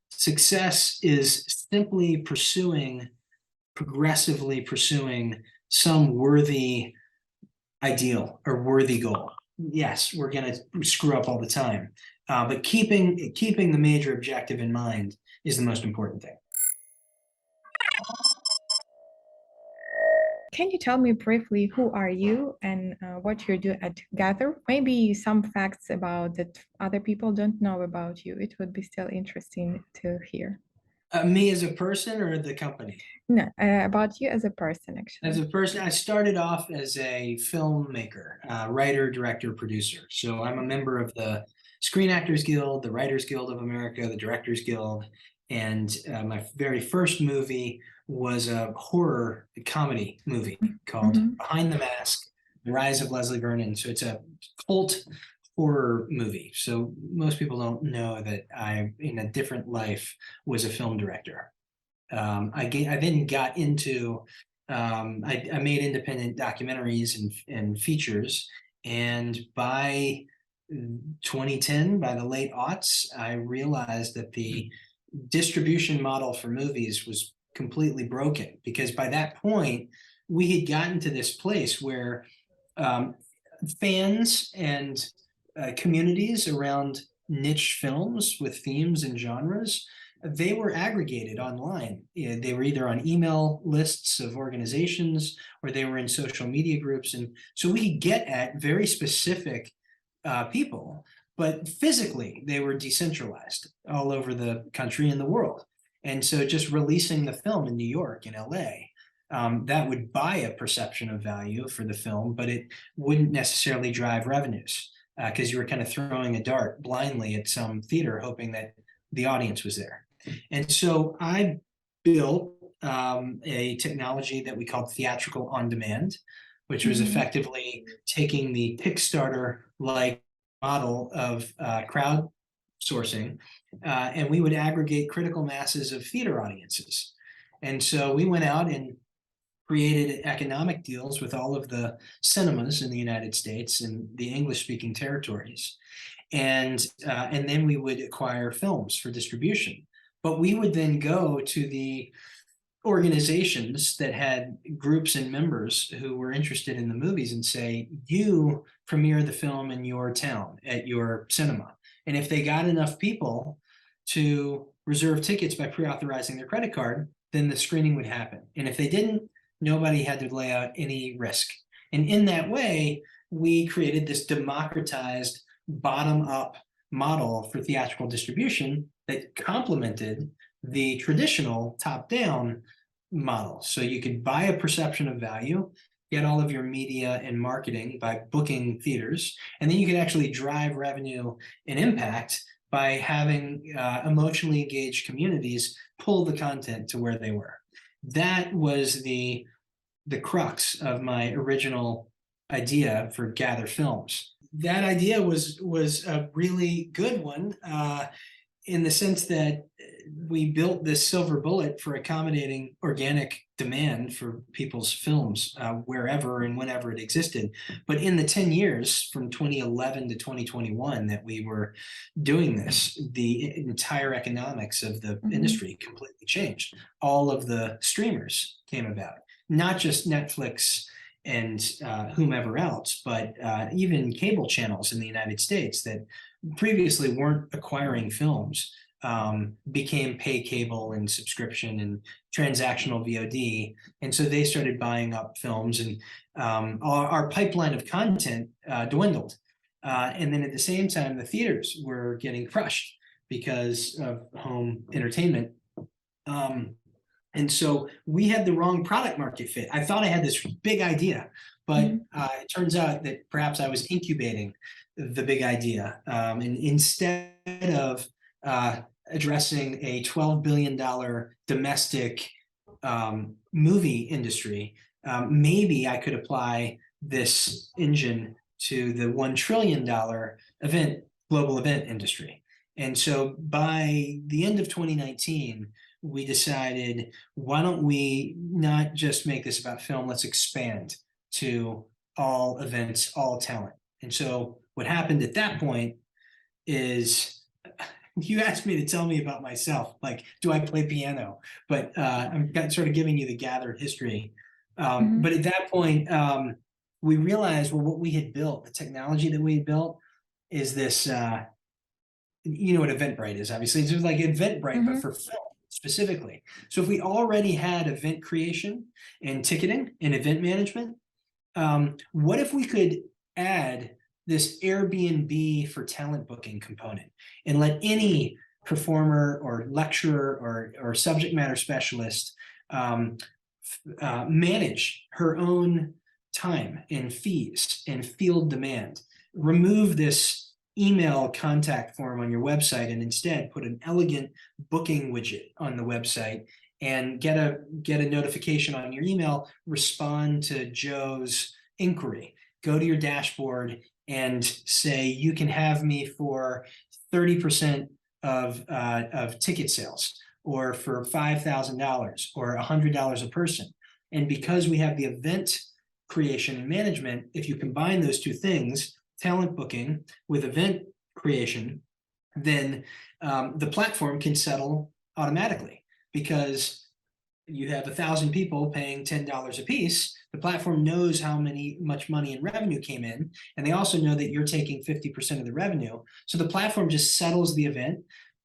Success is simply progressively pursuing some worthy ideal or worthy goal. Yes, we're going to screw up all the time, but keeping the major objective in mind is the most important thing. Can you tell me briefly who are you and what you do at Gather? Maybe some facts about that other people don't know about you. It would be still interesting to hear. Me as a person or the company? No, about you as a person, As actually. a person, I started off as a filmmaker, writer, director, producer. So I'm a member of the Screen Actors Guild, the Writers Guild of America, the Directors Guild. And my very first movie was a horror comedy movie called Mhm. Behind the Mask, The Rise of Leslie Vernon. So it's a cult horror movie. So most people don't know that I, in a different life, was a film director. I then got into I made independent documentaries and features, and by 2010, by the late aughts, I realized that the distribution model for movies was completely broken because by that point we had gotten to this place where um, fans and communities around niche films with themes and genres, they were aggregated online. They were either on email lists of organizations or they were in social media groups. And so we could get at very specific people, but physically they were decentralized all over the country and the world. And so just releasing the film in New York and LA, that would buy a perception of value for the film, but it wouldn't necessarily drive revenues because you were kind of throwing a dart blindly at some theater, hoping that the audience was there. And so I built a technology that we called theatrical on demand, which was Mhm. effectively taking the Kickstarter like model of crowd sourcing, and we would aggregate critical masses of theater audiences. And so we went out and created economic deals with all of the cinemas in the United States and the English-speaking territories, and then we would acquire films for distribution. But we would then go to the organizations that had groups and members who were interested in the movies and say, you premiere the film in your town at your cinema. And if they got enough people to reserve tickets by pre-authorizing their credit card, then the screening would happen. And if they didn't, nobody had to lay out any risk. And in that way, we created this democratized bottom-up model for theatrical distribution that complemented the traditional top-down model. So you could buy a perception of value, get all of your media and marketing by booking theaters, and then you could actually drive revenue and impact by having emotionally engaged communities pull the content to where they were. That was the crux of my original idea for Gathr Films. That idea was a really good one in the sense that we built this silver bullet for accommodating organic demand for people's films wherever and whenever it existed. But in the 10 years from 2011 to 2021 that we were doing this, the entire economics of the Mhm. industry completely changed. All of the streamers came about, not just Netflix and whomever else, but even cable channels in the United States that previously weren't acquiring films became pay cable and subscription and transactional VOD. And so they started buying up films, and our pipeline of content dwindled. And then at the same time, the theaters were getting crushed because of home entertainment. Um, and so we had the wrong product market fit. I thought I had this big idea, but Mhm. it turns out that perhaps I was incubating the big idea. And instead of addressing a $12 billion domestic movie industry, maybe I could apply this engine to the $1 trillion global event industry. And so by the end of 2019, we decided, why don't we not just make this about film, let's expand to all events, all talent. And so what happened at that point is You asked me to tell me about myself, like, do I play piano? But I'm sort of giving you the Gathr history. Mhm. But at that point, we realized, well, what we had built, the technology that we had built, is this. You know what Eventbrite is, obviously. It's just like Eventbrite, but Mhm. for film specifically. So if we already had event creation and ticketing and event management, what if we could add this Airbnb for talent booking component and let any performer or lecturer or subject matter specialist um, manage her own time and fees and field demand? Remove this email contact form on your website and instead put an elegant booking widget on the website and get a notification on your email, respond to Joe's inquiry, go to your dashboard and say, you can have me for 30% of ticket sales, or for $5,000 or $100 a person. And because we have the event creation and management, if you combine those two things, talent booking with event creation, then the platform can settle automatically, because you have 1,000 people paying $10 a piece. The platform knows how much money in revenue came in, and they also know that you're taking 50% of the revenue. So the platform just settles the event,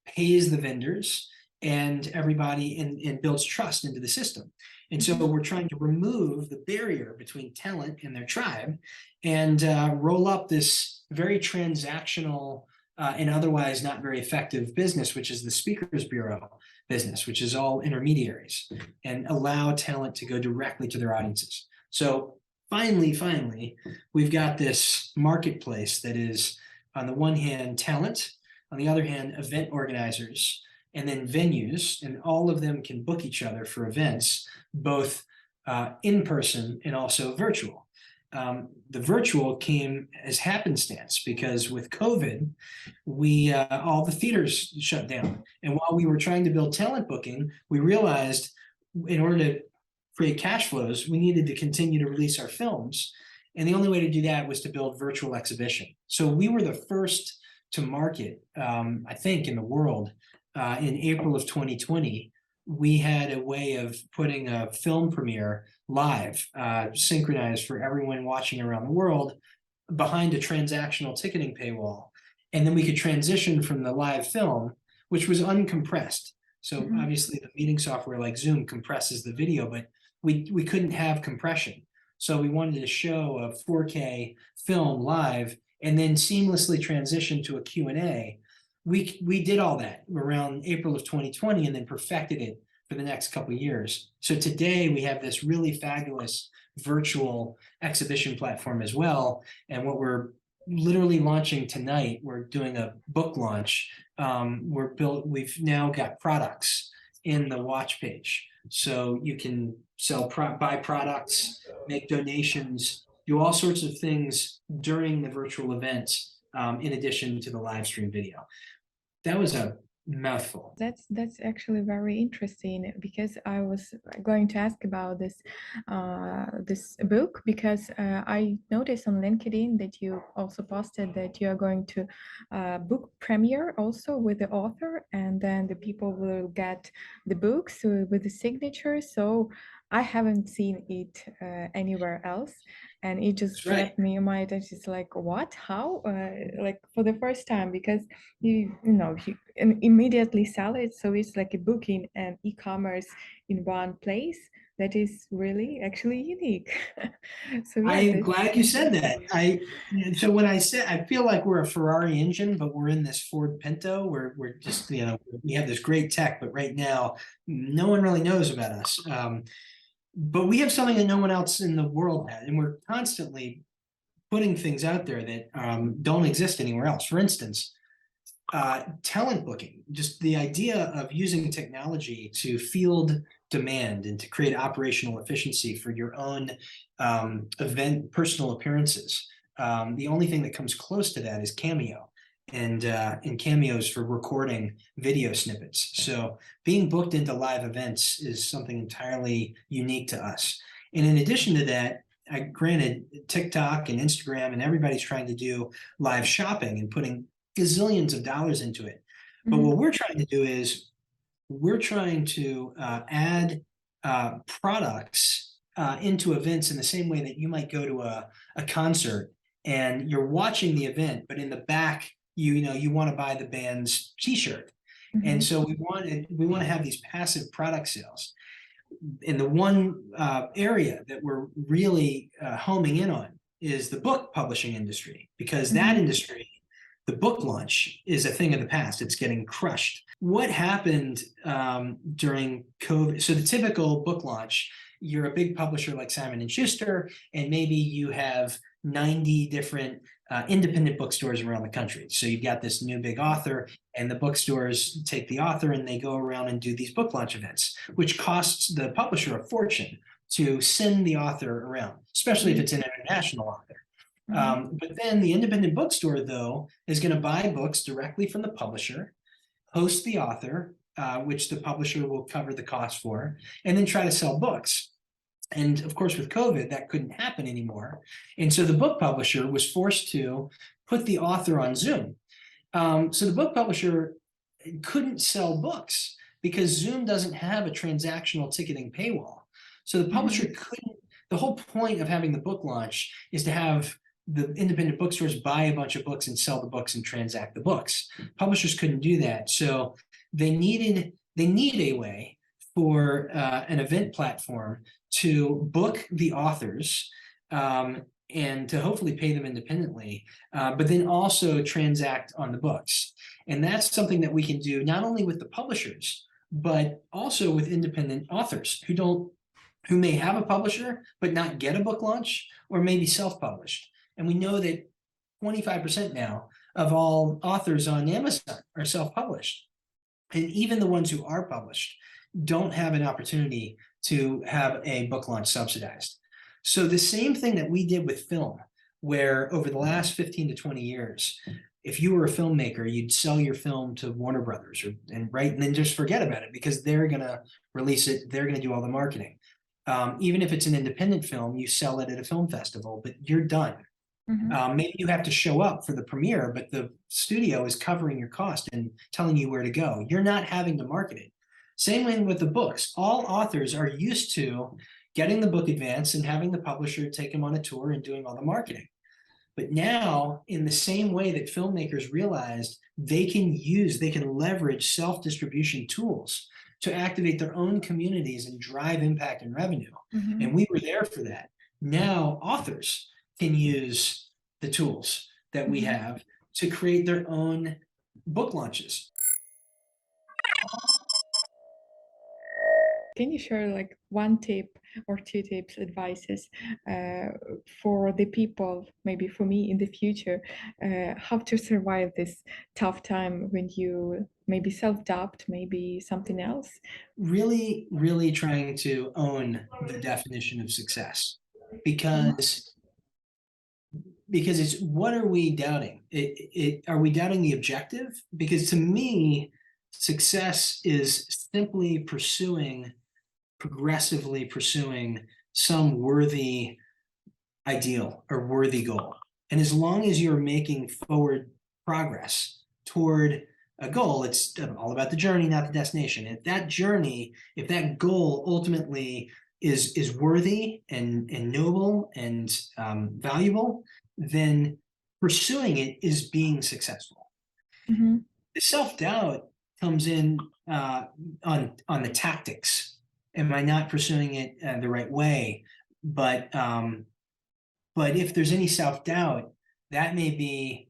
pays the vendors and everybody, and builds trust into the system. And so Mhm. we're trying to remove the barrier between talent and their tribe, and roll up this very transactional and otherwise not very effective business, which is the Speakers Bureau business, which is all intermediaries, and allow talent to go directly to their audiences. So finally, we've got this marketplace that is, on the one hand, talent, on the other hand, event organizers, and then venues, and all of them can book each other for events, both in person and also virtual. The virtual came as happenstance because with COVID, we all the theaters shut down. And while we were trying to build talent booking, we realized in order to create cash flows, we needed to continue to release our films. And the only way to do that was to build virtual exhibition. So we were the first to market, I think, in the world. In April of 2020, we had a way of putting a film premiere live, synchronized for everyone watching around the world, behind a transactional ticketing paywall. And then we could transition from the live film, which was uncompressed. So Mhm. obviously the meeting software like Zoom compresses the video, but we couldn't have compression. So we wanted to show a 4K film live and then seamlessly transition to a Q&A. We did all that around April of 2020 and then perfected it for the next couple of years. So today we have this really fabulous virtual exhibition platform as well. And what we're literally launching tonight, we're doing a book launch. We've now got products in the watch page. So you can buy products, make donations, do all sorts of things during the virtual events, in addition to the live stream video. That was a mouthful. That's actually very interesting because I was going to ask about this book because I noticed on LinkedIn that you also posted that you are going to book premiere also with the author, and then the people will get the books with the signature. So I haven't seen it anywhere else, and it just That's right. grabbed me in my attention. It's like, what? How? Like for the first time, because you know you and immediately sell it, so it's like a booking and e-commerce in one place. That is really actually unique. So yeah, I'm that's glad you said that. So when I said, I feel like we're a Ferrari engine, but we're in this Ford Pinto. We're just, we have this great tech, but right now no one really knows about us. But we have something that no one else in the world has, and we're constantly putting things out there that don't exist anywhere else. For instance, talent booking, just the idea of using technology to field demand and to create operational efficiency for your own event personal appearances. The only thing that comes close to that is Cameo, and Cameos for recording video snippets. So being booked into live events is something entirely unique to us. And in addition to that, granted, TikTok and Instagram and everybody's trying to do live shopping and putting gazillions of dollars into it. But Mhm. what we're trying to do is we're trying to add products into events in the same way that you might go to a concert and you're watching the event, but in the back, you want to buy the band's t-shirt. And Mhm. so we want to have these passive product sales. And the one area that we're really homing in on is the book publishing industry, because that Mhm. industry, the book launch, is a thing of the past. It's getting crushed. What happened during COVID? So the typical book launch, you're a big publisher like Simon and Schuster, and maybe you have 90 different independent bookstores around the country. So you've got this new big author, and the bookstores take the author and they go around and do these book launch events, which costs the publisher a fortune to send the author around, especially if Mhm. it's an international author. Mhm. But then the independent bookstore, though, is going to buy books directly from the publisher, host the author, which the publisher will cover the cost for, and then try to sell books. And of course, with COVID, that couldn't happen anymore. And so the book publisher was forced to put the author on Zoom. So the book publisher couldn't sell books because Zoom doesn't have a transactional ticketing paywall. So the publisher Mhm. couldn't, the whole point of having the book launch is to have the independent bookstores buy a bunch of books and sell the books and transact the books. Publishers couldn't do that. So they need a way for an event platform to book the authors and to hopefully pay them independently, but then also transact on the books. And that's something that we can do not only with the publishers, but also with independent authors who may have a publisher but not get a book launch, or maybe self-published. And we know that 25% now of all authors on Amazon are self-published. And even the ones who are published don't have an opportunity to have a book launch subsidized. So the same thing that we did with film, where over the last 15 to 20 years, if you were a filmmaker, you'd sell your film to Warner Brothers and then just forget about it because they're going to release it. They're going to do all the marketing. Even if it's an independent film, you sell it at a film festival, but you're done. Mhm. Maybe you have to show up for the premiere, but the studio is covering your cost and telling you where to go. You're not having to market it. Same way with the books. All authors are used to getting the book advance and having the publisher take them on a tour and doing all the marketing. But now, in the same way that filmmakers realized they can leverage self-distribution tools to activate their own communities and drive impact and revenue. And Mhm. we were there for that. Now, authors can use the tools that we Mhm. have to create their own book launches. Can you share like one tip or two tips, advices uh, for the people, maybe for me in the future, how to survive this tough time when you maybe self-doubt, maybe something else? Really, really trying to own the definition of success, Mhm. because it's, what are we doubting? Are we doubting the objective? Because to me, success is simply progressively pursuing some worthy ideal or worthy goal. And as long as you're making forward progress toward a goal, it's all about the journey, not the destination. If that goal ultimately is worthy and noble and valuable, then pursuing it is being successful. Mhm. The self-doubt comes in on the tactics. Am I not pursuing it the right way? But if there's any self-doubt, that may be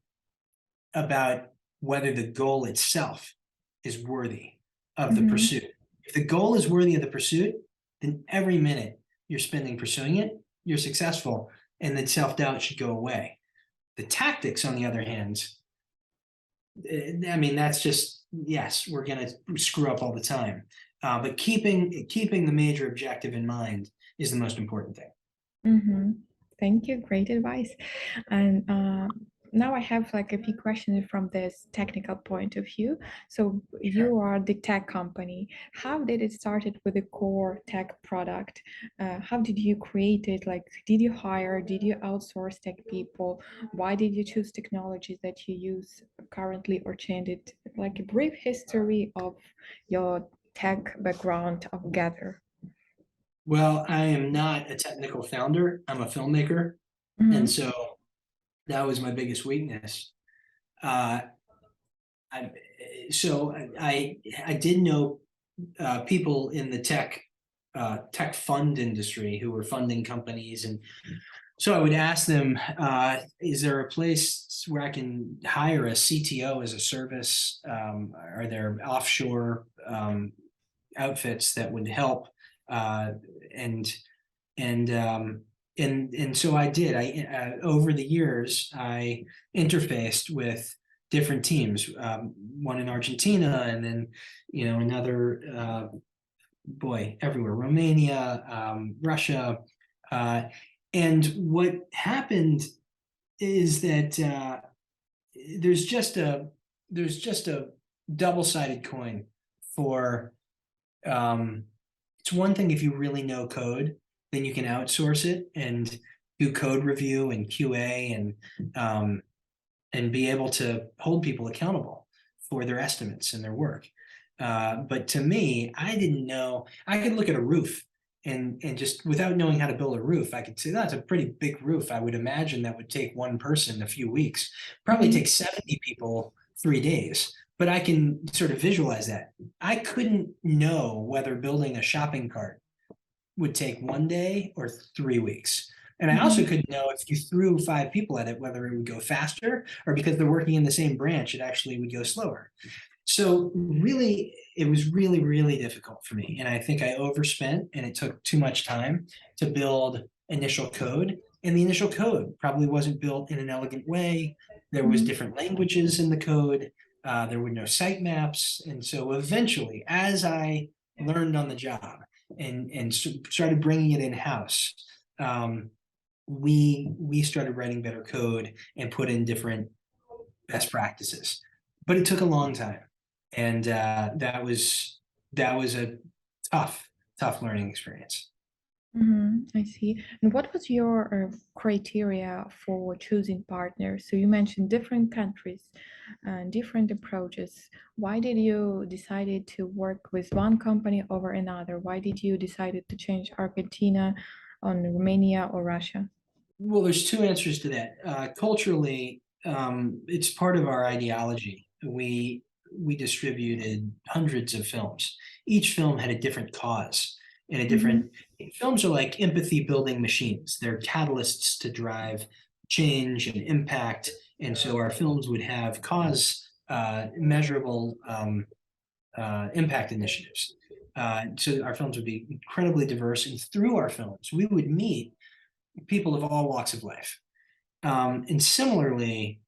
about whether the goal itself is worthy of the Mhm. pursuit. If the goal is worthy of the pursuit, then every minute you're spending pursuing it, you're successful, and then self-doubt should go away. The tactics, on the other hand, I mean, that's just, yes, we're going to screw up all the time. But keeping the major objective in mind is the most important thing. Mm-hmm. Thank you. Great advice. And now I have like a few questions from this technical point of view. So Sure. you are the tech company. How did it started with a core tech product? How did you create it? Like, did you hire? Did you outsource tech people? Why did you choose technologies that you use currently or change it like a brief history of your tech background of Gather? Well, I am not a technical founder. I'm a filmmaker, and Mm-hmm. so that was my biggest weakness. Uh, I, I did know people in the tech fund industry who were funding companies, and so I would ask them, is there a place where I can hire a CTO as a service? Are there offshore outfits that would help? Uh, and and um, and so I did. I over the years I interfaced with different teams, one in Argentina, and then another boy everywhere, Romania, Russia, uh, and what happened is that there's just a there's just a double-sided coin for um, it's one thing if you really know code, then you can outsource it and do code review and QA and be able to hold people accountable for their estimates and their work. But to me, I didn't know. I could look at a roof and just without knowing how to build a roof, I could say that's a pretty big roof. I would imagine that would take one person a few weeks, probably Mm-hmm. take 70 people 3 days. But I can sort of visualize that. I couldn't know whether building a shopping cart would take 1 day or 3 weeks. And I also Mm-hmm. couldn't know if you threw 5 people at it, whether it would go faster or because they're working in the same branch, it actually would go slower. So really, it was really, really difficult for me. And I think I overspent and it took too much time to build initial code. And the initial code probably wasn't built in an elegant way. There was Mm-hmm. different languages in the code. There were no sitemaps. And so eventually, as I learned on the job and started bringing it in-house, um, we started writing better code and put in different best practices. But it took a long time, and that was a tough, tough learning experience. I see. And what was your criteria for choosing partners? So you mentioned different countries and different approaches. Why did you decided to work with one company over another? Why did you decided to change Argentina on Romania or Russia? Well, there's two answers to that. Culturally, it's part of our ideology. We distributed hundreds of films. Each film had a different cause and a Mm-hmm. different. Films are like empathy building machines. They're catalysts to drive change and impact. And so our films would have cause measurable impact initiatives. So our films would be incredibly diverse, and through our films, we would meet people of all walks of life. And similarly,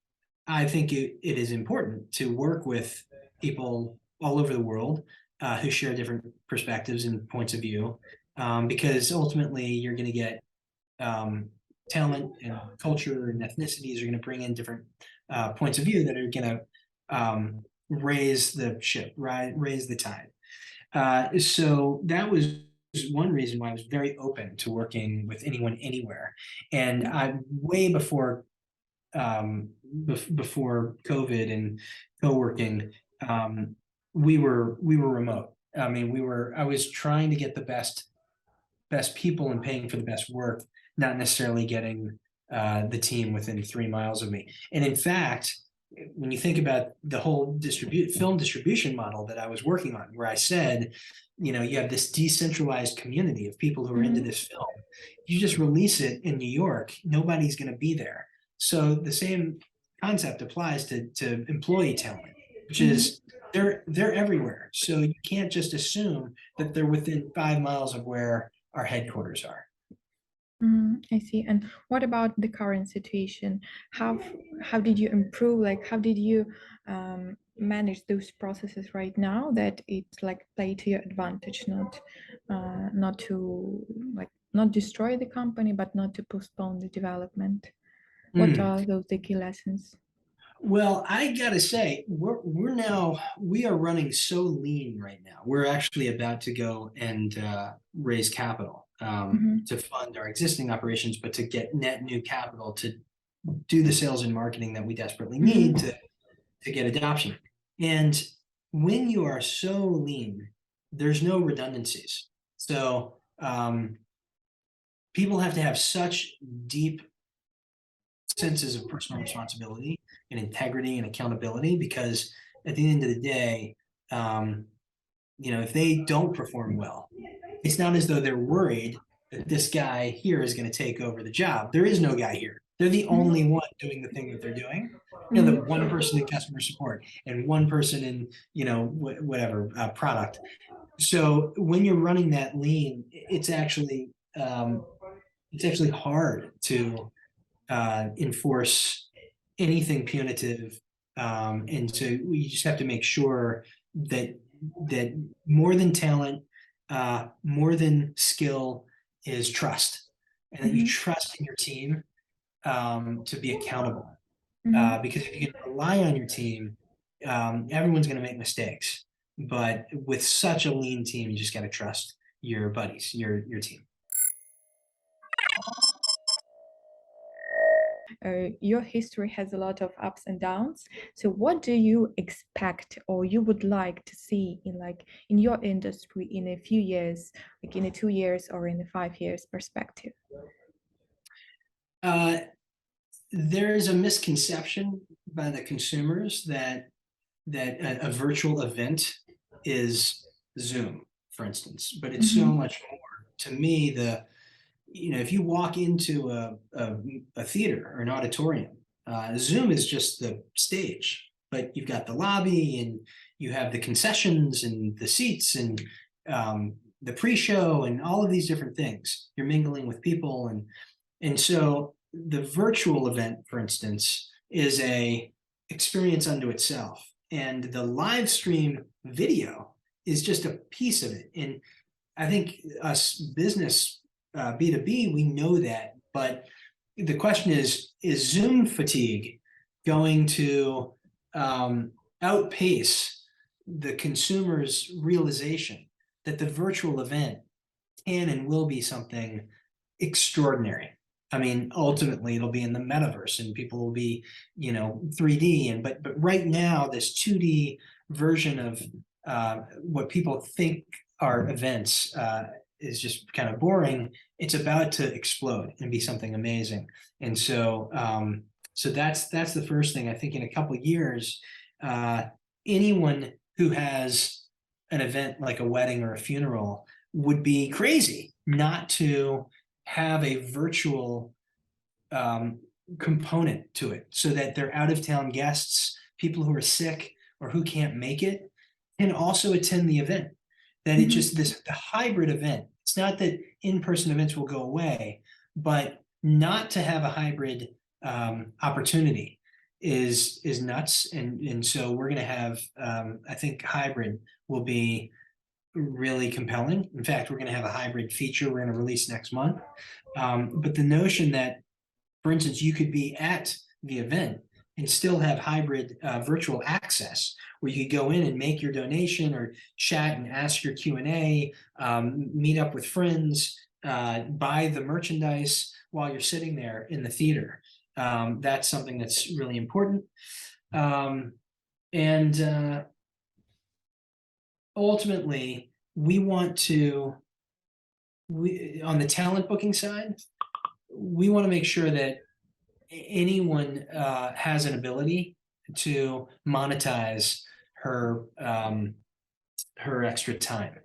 I think it is important to work with people all over the world who share different perspectives and points of view, because ultimately you're going to get talent and culture and ethnicities are going to bring in different points of view that are going to raise the ship, raise the tide. So that was one reason why I was very open to working with anyone anywhere. And I way before COVID and co-working, we were remote. I mean, I was trying to get the best people and paying for the best work, not necessarily getting the team within 3 miles of me. And in fact, when you think about the whole film distribution model that I was working on, where I said, you have this decentralized community of people who are into Mm-hmm. this film. You just release it in New York, nobody's going to be there. So the same concept applies to employee talent, which Mm-hmm. is they're everywhere. So you can't just assume that they're within 5 miles of where our headquarters are. I see. And what about the current situation? How how did you improve? Like, how did you manage those processes right now that it's like play to your advantage, not to like not destroy the company, but not to postpone the development? What Mm. are those the key lessons? Well, I gotta say, we are running so lean right now. We're actually about to go and raise capital Mm-hmm. to fund our existing operations, but to get net new capital to do the sales and marketing that we desperately need Mm-hmm. to get adoption. And when you are so lean, there's no redundancies. So people have to have such deep senses of personal responsibility and integrity and accountability, because at the end of the day, if they don't perform well, it's not as though they're worried that this guy here is going to take over the job. There is no guy here. They're the only one doing the thing that they're doing. The one person in customer support and one person in, whatever product. So when you're running that lean, it's actually hard to enforce anything punitive, and so we just have to make sure that more than talent, more than skill, is trust, and that you trust in your team to be accountable. Because if you can rely on your team, everyone's going to make mistakes. But with such a lean team, you just got to trust your buddies, your team. Your history has a lot of ups and downs. So what do you expect or you would like to see in your industry in a few years, like in a 2 years or in a 5 years perspective? There's a misconception by the consumers that a virtual event is Zoom, for instance, but it's so much more. To me, if you walk into a theater or an auditorium, Zoom is just the stage, but you've got the lobby and you have the concessions and the seats and the pre-show and all of these different things. You're mingling with people, and so the virtual event, for instance, is a experience unto itself, and the live stream video is just a piece of it. And I think us business B2B, we know that, but the question is Zoom fatigue going to outpace the consumer's realization that the virtual event can and will be something extraordinary? I mean, ultimately, it'll be in the metaverse, and people will be, 3D. But right now, this 2D version of what people think are events is just kind of boring. It's about to explode and be something amazing. And so, that's the first thing. I think in a couple of years, anyone who has an event like a wedding or a funeral would be crazy not to have a virtual component to it, so that their out-of-town guests, people who are sick or who can't make it, can also attend the event. That it just the hybrid event. It's not that in-person events will go away, but not to have a hybrid opportunity is nuts. And so we're going to have, I think hybrid will be really compelling. In fact, we're going to have a hybrid feature we're going to release next month. But the notion that, for instance, you could be at the event and still have hybrid virtual access, where you could go in and make your donation or chat and ask your Q&A, meet up with friends, buy the merchandise while you're sitting there in the theater. That's something that's really important. And ultimately, we want to, on the talent booking side, we want to make sure that anyone has an ability to monetize her extra time,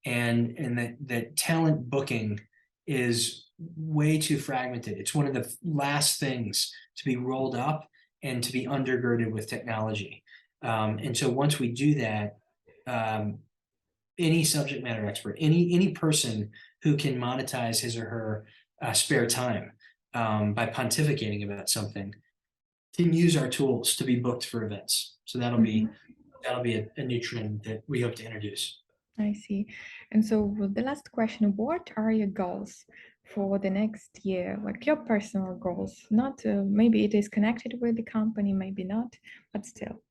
and that talent booking is way too fragmented. It's one of the last things to be rolled up and to be undergirded with technology. And so once we do that, any subject matter expert, any person who can monetize his or her spare time by pontificating about something, can use our tools to be booked for events. So that'll be a new trend that we hope to introduce. I see. And so the last question, what are your goals for the next year? Like your personal goals, not maybe it is connected with the company, maybe not, but still.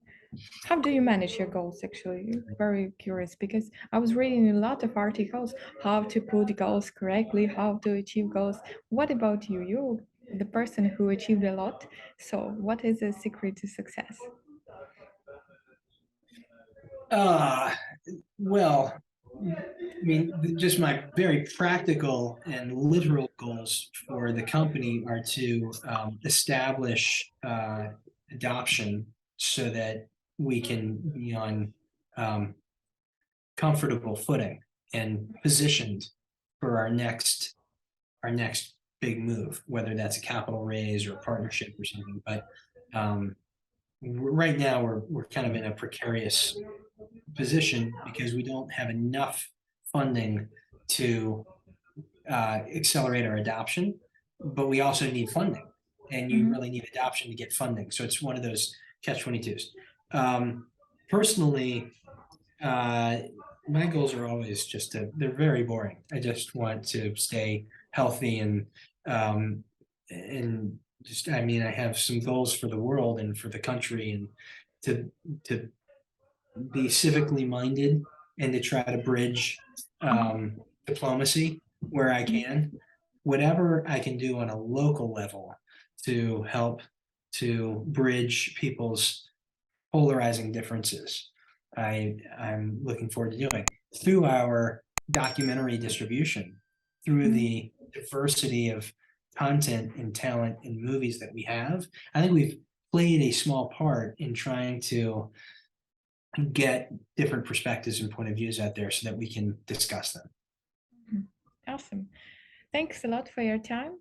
How do you manage your goals actually? Very curious, because I was reading a lot of articles, how to put goals correctly, how to achieve goals. What about you? You're the person who achieved a lot. So what is the secret to success? Uh, well, I mean, just my very practical and literal goals for the company are to establish adoption so that we can be on um, comfortable footing and positioned for our next big move, whether that's a capital raise or a partnership or something. But um, right now we're kind of in a precarious position because we don't have enough funding to accelerate our adoption, but we also need funding, and you Mhm. really need adoption to get funding. So it's one of those catch-22s. Um, Personally, uh, my goals are always they're very boring. I just want to stay healthy um, and just, I mean, I have some goals for the world and for the country and to, to be civically minded and to try to bridge diplomacy where I can. Whatever I can do on a local level to help to bridge people's polarizing differences, I'm looking forward to doing through our documentary distribution, through Mhm. the diversity of content and talent and movies that we have. I think we've played a small part in trying to get different perspectives and point of views out there so that we can discuss them. Mhm. Awesome. Thanks a lot for your time.